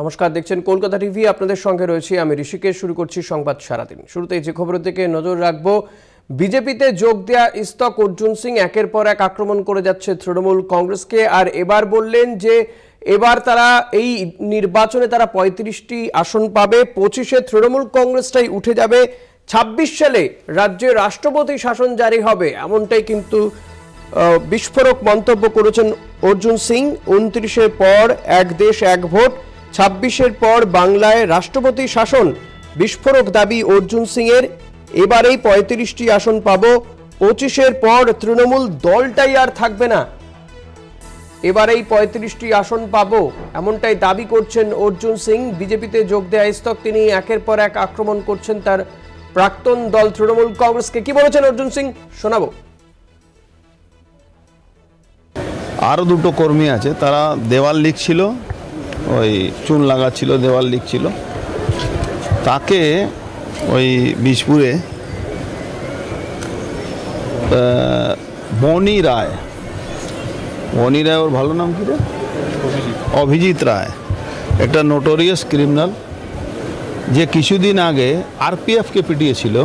নমস্কার, দেখছেন কলকাতা টিভি। আপনাদের সঙ্গে রয়েছি আমি ঋষিকেশ। শুরু করছি সংবাদ সারাদিন। শুরুতেই যে খবরের দিকে নজর রাখবো, বিজেপিতে যোগ দেয়া ইস্তক অর্জুন সিং একের পর এক আক্রমণ করে যাচ্ছে তৃণমূল কংগ্রেসকে। আর এবার বললেন যে এবার তারা এই নির্বাচনে তারা 35টি আসন পাবে, 25-এ তৃণমূল কংগ্রেসটাই উঠে যাবে, 26 সালে রাজ্যে রাষ্ট্রপতি শাসন জারি হবে, এমনটাই কিন্তু বিস্ফোরক মন্তব্য করেছেন অর্জুন সিং। 29-এর পর এক দেশ এক ভোট, 26-এর পর বাংলায় রাষ্ট্রপতি শাসন, বিস্ফোরক দাবি অর্জুন সিং এর। এবারেই 35টি আসন পাবো, 25-এর পর তৃণমূল দলটাই আর থাকবে না, এবারেই 35টি আসন পাবো, এমনটাই দাবি করছেন অর্জুন সিং। বিজেপিতে যোগ দেয়া ইস্তক তিনি একের পর এক আক্রমণ করছেন তার প্রাক্তন দল তৃণমূল কংগ্রেসকে। কি বলেছেন অর্জুন সিং শোনাবো। আরও দুটো কর্মী আছে, তারা দেওয়াল লিখছিল, ওই চুন লাগাচ্ছিল, দেওয়াল লিখছিল। তাকে ওই বীজপুরে বনি রায়, ওর ভালো নাম কি রে, অভিজিৎ রায়, একটা নোটোরিয়াস ক্রিমিনাল, যে কিছুদিন আগে আরপিএফকে পিটিয়েছিল।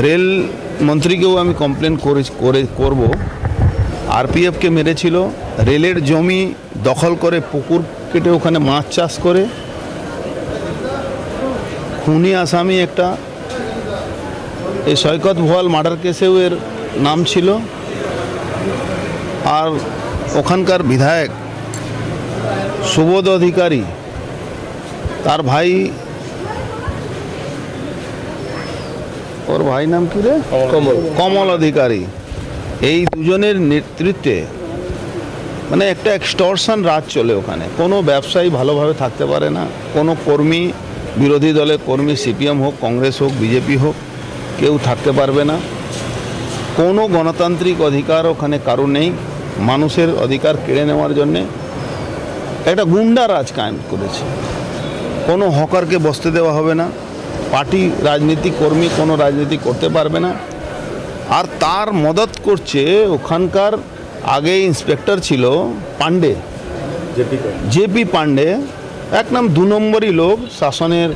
রেল মন্ত্রীকেও আমি কমপ্লেন করব, আরপিএফকে মেরেছিল, রেলের জমি দখল করে পুকুর কেটে ওখানে মাছ চাষ করে, খুনি আসামি একটা। এই সৈকত ভোয়াল মার্ডার কেসেও এর নাম ছিল। আর ওখানকার বিধায়ক সুবোধ অধিকারী, তার ভাই, ওর ভাই নাম কি রে, কমল অধিকারী। এই দুজনের নেতৃত্বে মানে একটা এক্সটর্শন রাজ চলে ওখানে। কোনো ব্যবসায়ী ভালোভাবে থাকতে পারে না, কোনো কর্মী, বিরোধী দলের কর্মী, সিপিএম হোক, কংগ্রেস হোক, বিজেপি হোক, কেউ থাকতে পারবে না। কোনো গণতান্ত্রিক অধিকার ওখানে কারো নেই। মানুষের অধিকার কেড়ে নেওয়ার জন্যে একটা গুন্ডা রাজ কায়েম করেছে। কোনো হকারকে বসতে দেওয়া হবে না, পার্টি রাজনীতি কর্মী কোনো রাজনীতি করতে পারবে না। আর তার মদত করছে ওখানকার আগে ইন্সপেক্টর ছিল পান্ডে, জেপি পান্ডে, এক নাম 2 নম্বরই লোক, শাসনের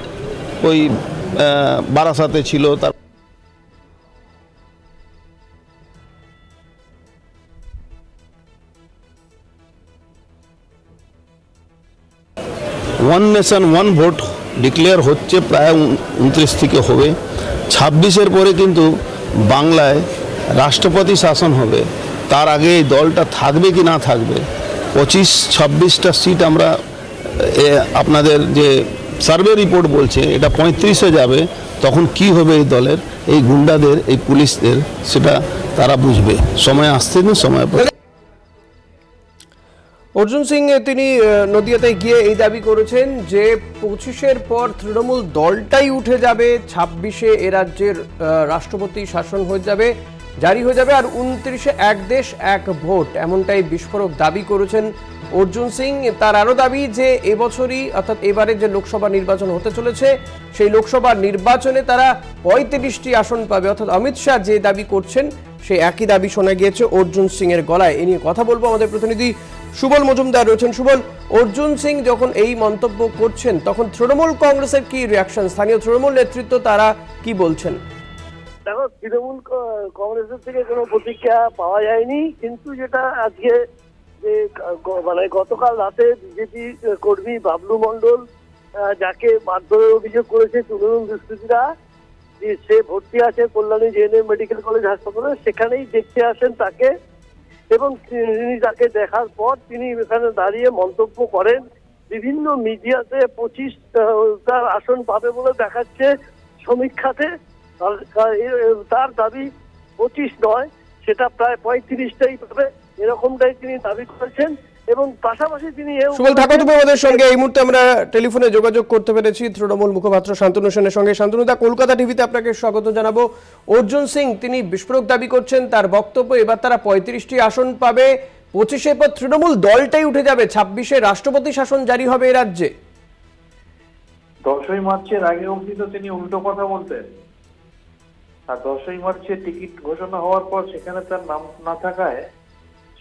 ওই বারাসাতে ছিল। তার one nation one vote declare হচ্ছে, প্রায় 29 থেকে হবে। 26-এর পরে কিন্তু বাংলায় রাষ্ট্রপতি শাসন হবে। তার আগে এই দলটা থাকবে কি না থাকবে, 25-26টা সিট আমরা আপনাদের যে সার্ভে রিপোর্ট বলছে এটা 35-এ যাবে। তখন কি হবে এই দলের, এই গুন্ডাদের, এই পুলিশদের, সেটা তারা বুঝবে। সময় আসছে না, সময় পরে। অর্জুন সিং তিনি নদিয়াতে গিয়ে এই দাবি করেছেন যে 25-এর পর তৃণমূল দলটাই উঠে যাবে, 26-এ এ রাজ্যের রাষ্ট্রপতি শাসন হয়ে যাবে, জারি হয়ে যাবে, আর 29-এ এক দেশ এক ভোট, এমনটাই বিস্ফোরক দাবি করেছেন অর্জুন সিং। তার আরও দাবি যে এবছরই অর্থাৎ এবারে যে লোকসভা নির্বাচন হতে চলেছে সেই লোকসভা নির্বাচনে তারা 35টি আসন পাবে। অর্থাৎ অমিত শাহ যে দাবি করছেন সেই একই দাবি শোনা গিয়েছে অর্জুন সিং এর গলায়। এ নিয়ে কথা বলবো, আমাদের প্রতিনিধি সুবল মজুমদার রয়েছেন। সুবল, অর্জুন সিং যখন এই মন্তব্য করছেন তখন তৃণমূল কংগ্রেসের কি রিয়াকশন, স্থানীয় তৃণমূল নেতৃত্ব তারা কি বলছেন? দেখো, তৃণমূল কংগ্রেসের থেকে কোনো প্রতিক্রিয়া পাওয়া যায়নি, কিন্তু যেটা আজকে যে মানে গতকাল রাতে বিজেপি কর্মী বাবলু মন্ডল, যাকে মারধরের অভিযোগ করেছে তৃণমূল দুষ্কৃতীরা, সে ভর্তি আছে কল্যাণী জেএনএম মেডিকেল কলেজ হাসপাতালে, সেখানেই দেখতে আসেন তাকে। এবং তিনি তাকে দেখার পর তিনি এখানে দাঁড়িয়ে মন্তব্য করেন, বিভিন্ন মিডিয়াতে 25টা আসন পাবে বলে দেখাচ্ছে সমীক্ষাতে। তার দাবি 25 নয়, সেটা প্রায় 35টাই পাবে, এরকমটাই তিনি দাবি করেছেন। এবং পাশাপাশি তিনি সুবল থাকো তুমি আমাদের সঙ্গে। এই মুহূর্তে আমরা টেলিফোনে যোগাযোগ করতে পেরেছি তৃণমূল মুখপাত্র শান্তনু সেনের সঙ্গে। শান্তনুদা, কলকাতা টিভিতে আপনাকে স্বাগত জানাবো। অর্জুন সিং তিনি বিস্ফোরক দাবি করছেন, তার বক্তব্য এবার তারা 35টি আসন পাবে, 25-এর পর তৃণমূল দলটাই উঠে যাবে, 26-এ রাষ্ট্রপতি শাসন জারি হবে এ রাজ্যে। 10ই মার্চের আগে অবধি তো তিনি উল্টো কথা বলতেন, আর 10ই মার্চে টিকিট ঘোষণা হওয়ার পর সেখানে তার নাম না থাকায়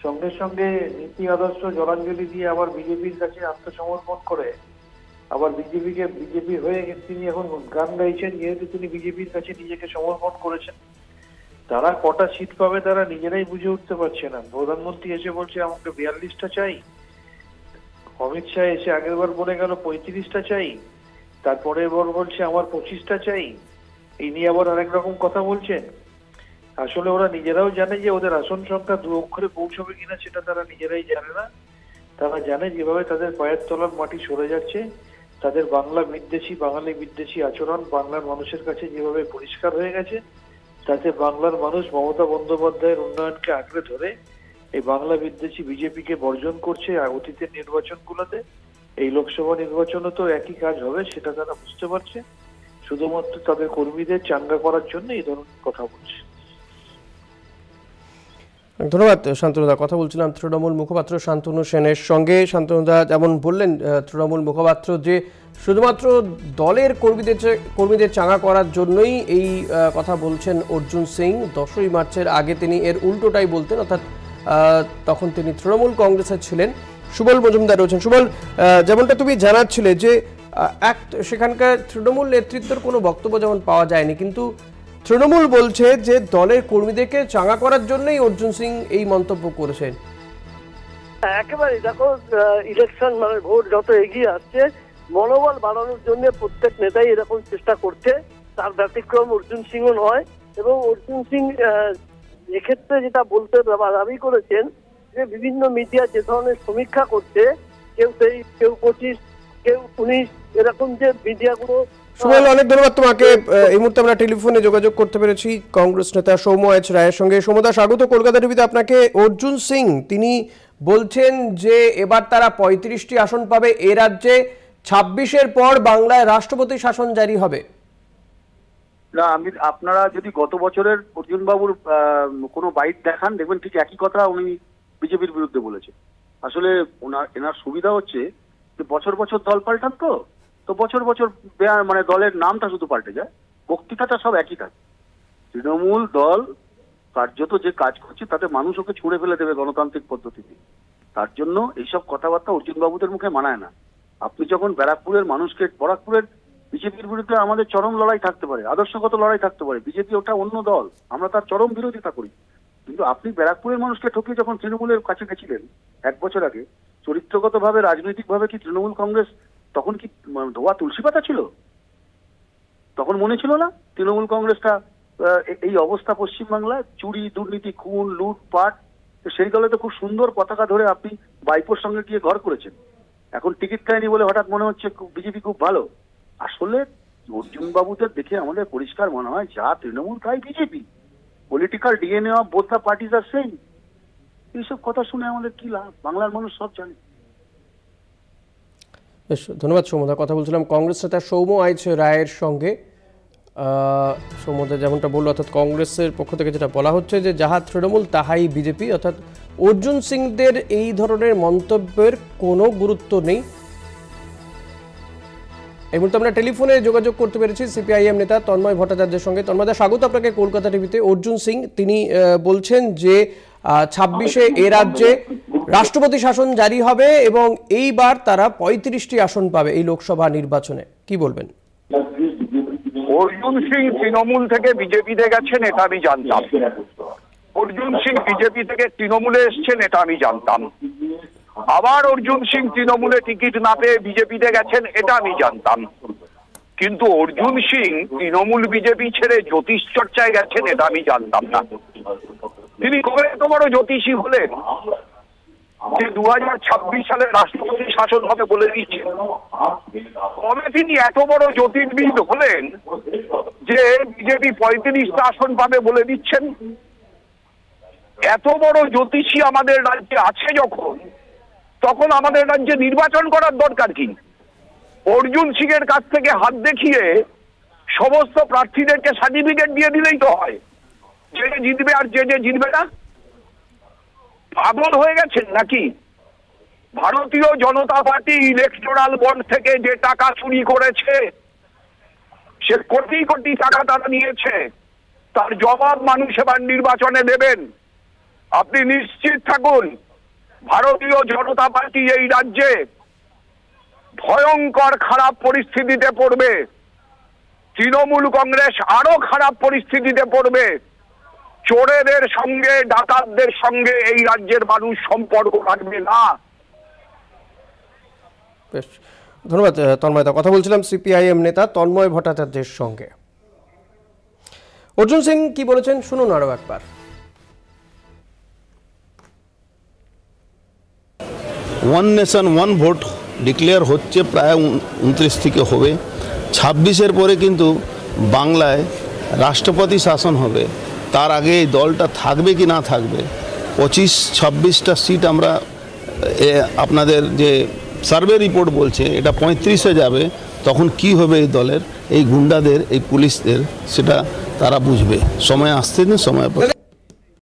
সঙ্গে সঙ্গে নীতি আদর্শ জলাঞ্জলি দিয়ে আবার বিজেপির কাছে আত্মসমর্পণ করে আবার বিজেপি হয়ে তিনি এখন গান গাইছেন, যেহেতু তিনি বিজেপির কাছে নিজেকে সমর্পণ করেছেন। তারা কটা সিট পাবে তারা নিজেরাই বুঝে উঠতে পারছে না। প্রধানমন্ত্রী এসে বলছে আমাকে 42টা চাই, অমিত শাহ এসে আগের বার বলে গেল 35টা চাই, তারপরে এবার বলছে আমার 25টা চাই। এই নিয়ে আবার আরেক রকম কথা বলছেন। আসলে ওরা নিজেরাও জানে যে ওদের আসন সংখ্যা 2 অক্ষরে পৌঁছবে কিনা সেটা তারা নিজেরাই জানে না। তারা জানে যেভাবে তাদের পায়ের তলার মাটি সরে যাচ্ছে, তাদের বাঙালি বিদ্বেষী আচরণ বাংলার মানুষের কাছে যেভাবে পরিষ্কার হয়ে গেছে, তাতে বাংলার মানুষ মমতা বন্দ্যোপাধ্যায়ের উন্নয়নকে আঁকড়ে ধরে এই বাংলা বিদ্বেষী বিজেপিকে বর্জন করছে। অতীতের নির্বাচনগুলোতে এই লোকসভা নির্বাচনে তো একই কাজ হবে, সেটা তারা বুঝতে পারছে। শুধুমাত্র তাদের কর্মীদের চাঙ্গা করার জন্য এই ধরনের কথা বলছে। ধন্যবাদ শান্তনুদা। কথা বলছিলাম তৃণমূল মুখপাত্র শান্তনু সেনের সঙ্গে। শান্তনুদা যেমন বললেন তৃণমূল মুখপাত্র যে শুধুমাত্র দলের কর্মীদের চাঙ্গা করার জন্যই এই কথা বলছেন অর্জুন সিং। 10ই মার্চের আগে তিনি এর উল্টোটাই বলতেন, অর্থাৎ তখন তিনি তৃণমূল কংগ্রেসের ছিলেন। সুবল মজুমদার রয়েছেন। সুবল, যেমনটা তুমি জানাচ্ছিলে যে সেখানকার তৃণমূল নেতৃত্বের কোনো বক্তব্য যেমন পাওয়া যায়নি, কিন্তু তৃণমূল বলছে যে দলের কর্মীদেরকে চাঙ্গা করার জন্যই অর্জুন সিং এই মন্তব্য করেছেন। একেবারে দেখো, ইলেকশন মানে ভোট যত এগিয়ে আসছে, মনোবল বাড়ানোর জন্য প্রত্যেক নেতাই এরকম চেষ্টা করছে। তার ব্যতিক্রম অর্জুন সিংও নয়। এবং অর্জুন সিং এক্ষেত্রে যেটা বলতে দাবি করেছেন যে বিভিন্ন মিডিয়া যে ধরনের সমীক্ষা করছে, কেউ 23, কেউ 25, কেউ 19, এরকম যে মিডিয়াগুলো। সুবল, অনেক ধন্যবাদ তোমাকে। এই মুহূর্তে আমরা টেলিফোনে যোগাযোগ করতে পেরেছি কংগ্রেস নেতা সৌম্য এইচ রায়ের সঙ্গে। সৌম্যদা, স্বাগত কলকাতা টিভিতে আপনাকে। অর্জুন সিং তিনি বলছেন যে এবার তারা 35টি আসন পাবে এ রাজ্যে, 26-এর পর বাংলায় রাষ্ট্রপতি শাসন জারি হবে। না, আপনারা যদি গত বছরের অর্জুন বাবুর কোনো বাইট দেখান, দেখবেন ঠিক একই কথা উনি বিজেপির বিরুদ্ধে বলেছে। আসলে এনার সুবিধা হচ্ছে যে বছর বছর দল পাল্টান, তো বছর বছর মানে দলের নামটা শুধু পাল্টে যায়, বক্তৃতাটা সব একই থাকে। তৃণমূল দল কার্যত যে কাজ করছে তাতে মানুষ ওকে ছুঁড়ে ফেলে দেবে গণতান্ত্রিক পদ্ধতিতে। তার জন্য এইসব কথাবার্তা অর্জুন বাবুদের মুখে মানায় না। আপনি যখন ব্যারাকপুরের মানুষকে, বরাকপুরের বিজেপির বিরুদ্ধে আমাদের চরম লড়াই থাকতে পারে, আদর্শগত লড়াই থাকতে পারে, বিজেপি ওটা অন্য দল, আমরা তার চরম বিরোধিতা করি, কিন্তু আপনি ব্যারাকপুরের মানুষকে ঠকিয়ে যখন তৃণমূলের কাছে গেছিলেন 1 বছর আগে, চরিত্রগতভাবে রাজনৈতিকভাবে কি তৃণমূল কংগ্রেস তখন কি ধোয়া তুলসী পাতা ছিল? তখন মনে ছিল না তৃণমূল কংগ্রেসটা এই অবস্থা পশ্চিমবাংলায়, চুরি, দুর্নীতি, খুন, লুটপাট, সেই দলে তো খুব সুন্দর পতাকা ধরে আপনি বাইপোর সঙ্গে গিয়ে ঘর করেছেন। এখন টিকিট খায়নি বলে হঠাৎ মনে হচ্ছে বিজেপি খুব ভালো। আসলে অর্জুন বাবুদের দেখে আমাদের পরিষ্কার মনে হয় যা তৃণমূল তাই BJP, political DNA of both the parties are same. এইসব কথা শুনে আমাদের কি লাভ? বাংলার মানুষ সব জানে। বেশ, ধন্যবাদ সৌম্যদা। কথা বলছিলাম কংগ্রেস নেতা সৌম্য এইচ রায়ের সঙ্গে। সৌম্যদা যেমনটা বললো, অর্থাৎ কংগ্রেসের পক্ষ থেকে যেটা বলা হচ্ছে যে যাহা তৃণমূল তাহাই বিজেপি, অর্থাৎ অর্জুন সিংদের এই ধরনের মন্তব্যের কোনো গুরুত্ব নেই। এই মুহূর্তে আমরা টেলিফোনে যোগাযোগ করতে পেরেছি সিপিআইএম নেতা তন্ময় ভট্টাচার্যের সঙ্গে। তন্ময়দা, স্বাগত আপনাকে কলকাতা টিভিতে। অর্জুন সিং তিনি বলছেন যে 26-এ এ রাজ্যে রাষ্ট্রপতি শাসন জারি হবে এবং এইবার তারা 35টি আসন পাবে এই লোকসভা নির্বাচনে। কি বলবেন? অর্জুন সিং তৃণমূল থেকে বিজেপিতে গেছেন এটা আমি জানতাম। অর্জুন সিং বিজেপি থেকে তৃণমূলে এসছেন এটা আমি জানতাম। আবার অর্জুন সিং তৃণমূলে টিকিট না পেয়ে বিজেপিতে গেছেন এটা আমি জানতাম। কিন্তু অর্জুন সিং তৃণমূল বিজেপি ছেড়ে জ্যোতিষ চর্চায় গেছেন এটা আমি জানতাম না। তিনি কবে এত বড় জ্যোতিষী হলেন যে 2026 সালে রাষ্ট্রপতি শাসন হবে বলে দিচ্ছেন? কবে তিনি এত বড় জ্যোতির্বিদ হলেন যে বিজেপি 35টা আসন পাবে বলে দিচ্ছেন? এত বড় জ্যোতিষী আমাদের রাজ্যে আছে যখন, তখন আমাদের রাজ্যে নির্বাচন করার দরকার কি? অর্জুন সিং এর কাছ থেকে হাত দেখিয়ে সমস্ত প্রার্থীদেরকে সার্টিফিকেট দিয়ে দিলেই তো হয়, যে জিতবে আর যে জিতবে না। পাগল হয়ে গেছেন নাকি? ভারতীয় জনতা পার্টি ইলেকটোরাল বন্ড থেকে যে টাকা চুরি করেছে, সে কোটি কোটি টাকা তারা নিয়েছে, তার জবাব মানুষ এবার নির্বাচনে দেবেন। আপনি নিশ্চিত থাকুন, ভারতীয় জনতা পার্টি এই রাজ্যে ভয়ঙ্কর খারাপ পরিস্থিতিতে পড়বে। তৃণমূল কংগ্রেস আরো খারাপ পরিস্থিতিতে পড়বে। চোরেদের সঙ্গে, ডাকাতদের সঙ্গে এই রাজ্যের মানুষ সম্পর্ক রাখবে না। বেশ, ধন্যবাদ তন্ময়দা। কথা বলছিলাম সিপিআইএম নেতা তন্ময় ভট্টাচার্যের সঙ্গে। অর্জুন সিং কি বলেছেন শুনুন আরো একবার। One nation one vote declare হচ্ছে, প্রায় 29 থেকে হবে। 26-এর পরে কিন্তু বাংলায় রাষ্ট্রপতি শাসন হবে। তার আগে এই দলটা থাকবে কি না থাকবে, 25-26টা সিট আমরা আপনাদের যে সার্ভে রিপোর্ট বলছে এটা 35-এ যাবে। তখন কি হবে এই দলের, এই গুন্ডাদের, এই পুলিশদের, সেটা তারা বুঝবে। সময় আসতে দিন, সময়